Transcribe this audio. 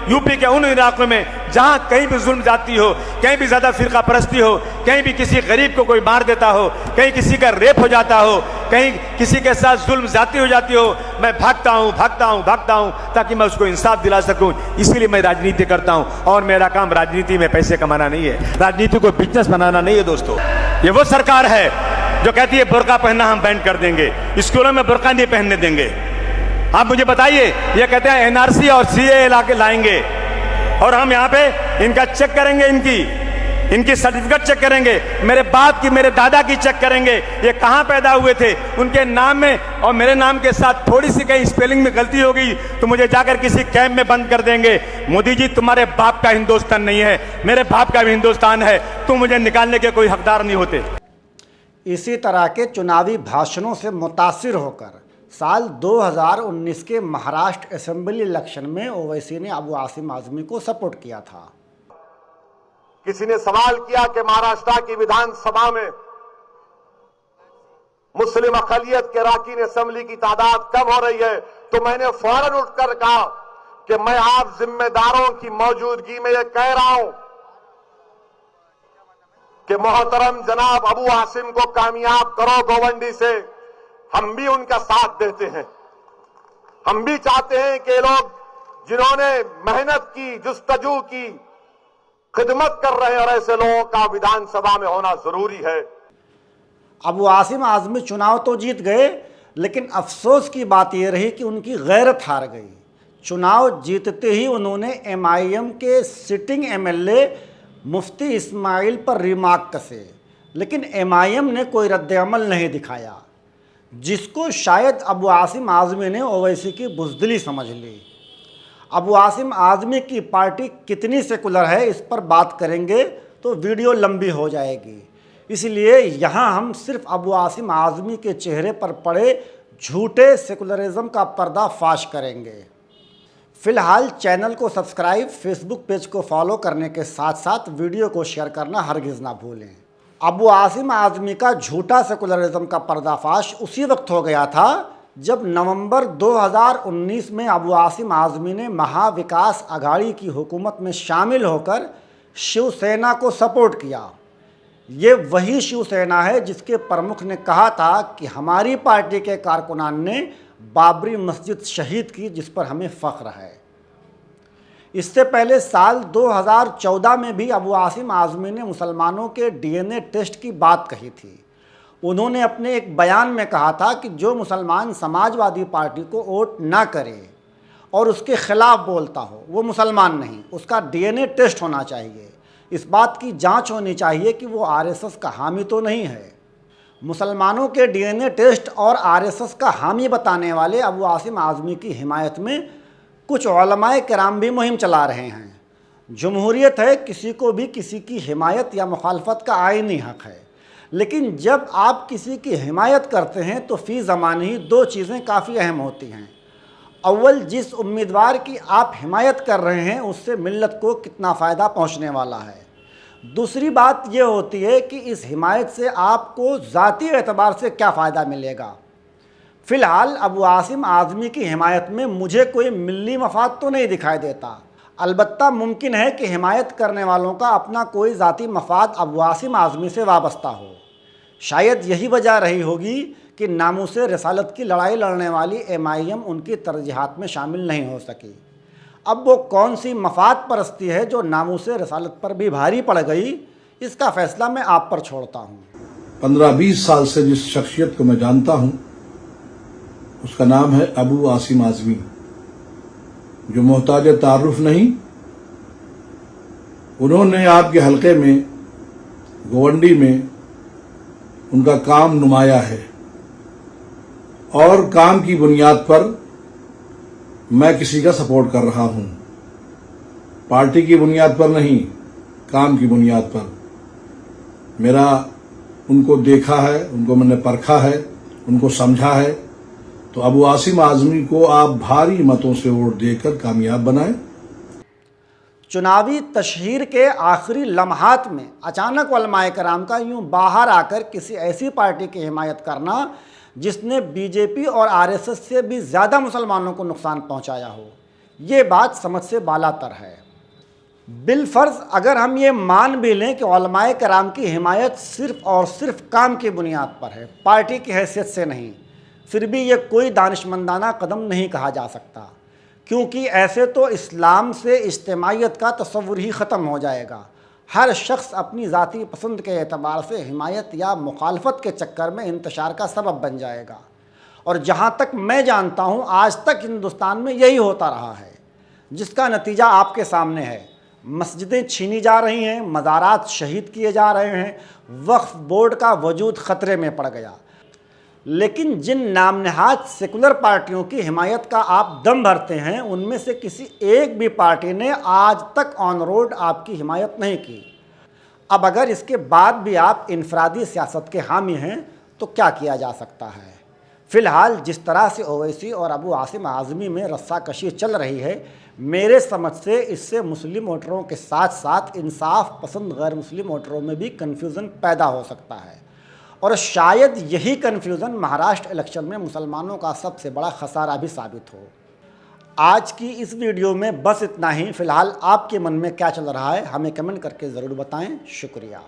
UP के उन इलाकों में जहां कहीं भी जुल्म जाती हो, कहीं भी ज़्यादा फिरका परस्ती हो, कहीं भी किसी गरीब को कोई मार देता हो, कहीं किसी का रेप हो जाता हो, कहीं किसी के साथ जुल्म जाती हो जाती हो, मैं भागता हूं ताकि मैं उसको इंसाफ दिला सकूं। इसीलिए मैं राजनीति करता हूं और मेरा काम राजनीति में पैसे कमाना नहीं है, राजनीति को बिजनेस बनाना नहीं है। दोस्तों, ये वो सरकार है जो कहती है बुर्का पहनना हम बैन कर देंगे, स्कूलों में बुर्का नहीं पहनने देंगे। आप मुझे बताइए, ये कहते हैं एनआरसी और सीए लाएंगे और हम यहाँ पे इनका चेक करेंगे, इनकी सर्टिफिकेट चेक करेंगे, मेरे बाप की मेरे दादा की चेक करेंगे, ये कहाँ पैदा हुए थे, उनके नाम में और मेरे नाम के साथ थोड़ी सी कहीं स्पेलिंग में गलती हो गई तो मुझे जाकर किसी कैंप में बंद कर देंगे। मोदी जी, तुम्हारे बाप का हिंदुस्तान नहीं है, मेरे बाप का भी हिंदुस्तान है, तुम मुझे निकालने के कोई हकदार नहीं होते। इसी तरह के चुनावी भाषणों से मुतासिर होकर साल 2019 के महाराष्ट्र असेंबली इलेक्शन में ओवैसी ने अबू आसिम आजमी को सपोर्ट किया था। किसी ने सवाल किया कि महाराष्ट्र की विधानसभा में मुस्लिम अकलियत के अरकान असेंबली की तादाद कम हो रही है, तो मैंने फौरन उठकर कहा कि मैं आप जिम्मेदारों की मौजूदगी में यह कह रहा हूं कि मोहतरम जनाब अबू आसिम को कामयाब करो गोवंडी से। हम भी उनका साथ देते हैं, हम भी चाहते हैं कि लोग जिन्होंने मेहनत की, जुस्तजू की, खिदमत कर रहे हैं और ऐसे लोगों का विधानसभा में होना जरूरी है। अबू आसिम आजमी चुनाव तो जीत गए, लेकिन अफसोस की बात यह रही कि उनकी गैरत हार गई। चुनाव जीतते ही उन्होंने एमआईएम के सिटिंग एमएलए मुफ्ती इस्माइल पर रिमार्क कसे, लेकिन एमआईएम ने कोई रद्द-ए-अमल नहीं दिखाया, जिसको शायद अबू आसिम आजमी ने ओवैसी की बुज़दिली समझ ली। अबू आसिम आजमी की पार्टी कितनी सेकुलर है, इस पर बात करेंगे तो वीडियो लंबी हो जाएगी, इसलिए यहाँ हम सिर्फ अबू आसिम आजमी के चेहरे पर पड़े झूठे सेकुलरिज्म का पर्दाफाश करेंगे। फ़िलहाल चैनल को सब्सक्राइब, फेसबुक पेज को फॉलो करने के साथ साथ वीडियो को शेयर करना हरगिज़ ना भूलें। अबू आसिम आजमी का झूठा सेकुलरिज्म का पर्दाफाश उसी वक्त हो गया था जब नवंबर 2019 में अबू आसिम आजमी ने महाविकास आघाड़ी की हुकूमत में शामिल होकर शिवसेना को सपोर्ट किया। ये वही शिवसेना है जिसके प्रमुख ने कहा था कि हमारी पार्टी के कारकुनान ने बाबरी मस्जिद शहीद की, जिस पर हमें फ़ख्र है। इससे पहले साल 2014 में भी अबू आसिम आजमी ने मुसलमानों के डीएनए टेस्ट की बात कही थी। उन्होंने अपने एक बयान में कहा था कि जो मुसलमान समाजवादी पार्टी को वोट ना करे और उसके ख़िलाफ़ बोलता हो वो मुसलमान नहीं, उसका डीएनए टेस्ट होना चाहिए। इस बात की जांच होनी चाहिए कि वो आरएसएस का हामी तो नहीं है। मुसलमानों के डीएनए टेस्ट और आरएसएस का हामी बताने वाले अबू आसिम आजमी की हिमायत में कुछ उलमाए किराम भी मुहिम चला रहे हैं। जमहूरियत है, किसी को भी किसी की हिमायत या मुखालफत का आईनी हक़ है, लेकिन जब आप किसी की हिमायत करते हैं तो फ़ी ज़माने ही दो चीज़ें काफ़ी अहम होती हैं। अव्वल, जिस उम्मीदवार की आप हिमायत कर रहे हैं उससे मिल्लत को कितना फ़ायदा पहुंचने वाला है। दूसरी बात यह होती है कि इस हिमायत से आपको ज़ाती एतबार से क्या फ़ायदा मिलेगा। फ़िलहाल अबू आसिम आजमी की हिमायत में मुझे कोई मिल्ली मफाद तो नहीं दिखाई देता। अलबत्ता मुमकिन है कि हिमायत करने वालों का अपना कोई ज़ाती मफाद अबू आसिम आजमी से वाबस्ता हो। शायद यही वजह रही होगी कि नामूसे रिसालत की लड़ाई लड़ने वाली एमआईएम उनकी तरजीहात में शामिल नहीं हो सकी। अब वो कौन सी मफाद परस्ती है जो नामूसे रिसालत पर भी भारी पड़ गई, इसका फ़ैसला मैं आप पर छोड़ता हूँ। 15-20 साल से जिस शख्सियत को मैं जानता हूँ उसका नाम है अबू आसिम आजमी, जो मोहताज तारुफ नहीं। उन्होंने आपके हलके में गोवंडी में उनका काम नुमाया है और काम की बुनियाद पर मैं किसी का सपोर्ट कर रहा हूं, पार्टी की बुनियाद पर नहीं, काम की बुनियाद पर। मेरा उनको देखा है, उनको मैंने परखा है, उनको समझा है। तो अबू आसिम आजमी को आप भारी मतों से वोट देकर कामयाब बनाएं। चुनावी तशहीर के आखिरी लम्हात में अचानक उलमाए कराम का यूं बाहर आकर किसी ऐसी पार्टी की हिमायत करना जिसने बीजेपी और आरएसएस से भी ज़्यादा मुसलमानों को नुकसान पहुंचाया हो, ये बात समझ से बालातर है। बिलफर्ज अगर हम ये मान भी लें कि उलमाए कराम की हिमायत सिर्फ़ और सिर्फ काम की बुनियाद पर है, पार्टी की हैसियत से नहीं, फिर भी ये कोई दानिशमंदाना कदम नहीं कहा जा सकता, क्योंकि ऐसे तो इस्लाम से इज्तिमाइयत का तस्वुर ही ख़त्म हो जाएगा। हर शख्स अपनी ज़ाती पसंद के एतबार से हिमायत या मुखालफत के चक्कर में इंतशार का सबब बन जाएगा। और जहाँ तक मैं जानता हूँ आज तक हिंदुस्तान में यही होता रहा है, जिसका नतीजा आपके सामने है। मस्जिदें छीनी जा रही हैं, मज़ारात शहीद किए जा रहे हैं, वक्फ बोर्ड का वजूद ख़तरे में पड़ गया। लेकिन जिन नामनहाद सेकुलर पार्टियों की हिमायत का आप दम भरते हैं, उनमें से किसी एक भी पार्टी ने आज तक ऑन रोड आपकी हिमायत नहीं की। अब अगर इसके बाद भी आप इनफरादी सियासत के हामी हैं तो क्या किया जा सकता है। फ़िलहाल जिस तरह से ओवैसी और अबू आसिम आज़मी में रस्साकशी चल रही है, मेरे समझ से इससे मुस्लिम वोटरों के साथ साथ इंसाफ पसंद गैर मुस्लिम वोटरों में भी कन्फ्यूज़न पैदा हो सकता है। और शायद यही कन्फ्यूज़न महाराष्ट्र इलेक्शन में मुसलमानों का सबसे बड़ा खसारा भी साबित हो। आज की इस वीडियो में बस इतना ही। फ़िलहाल आपके मन में क्या चल रहा है हमें कमेंट करके ज़रूर बताएं। शुक्रिया।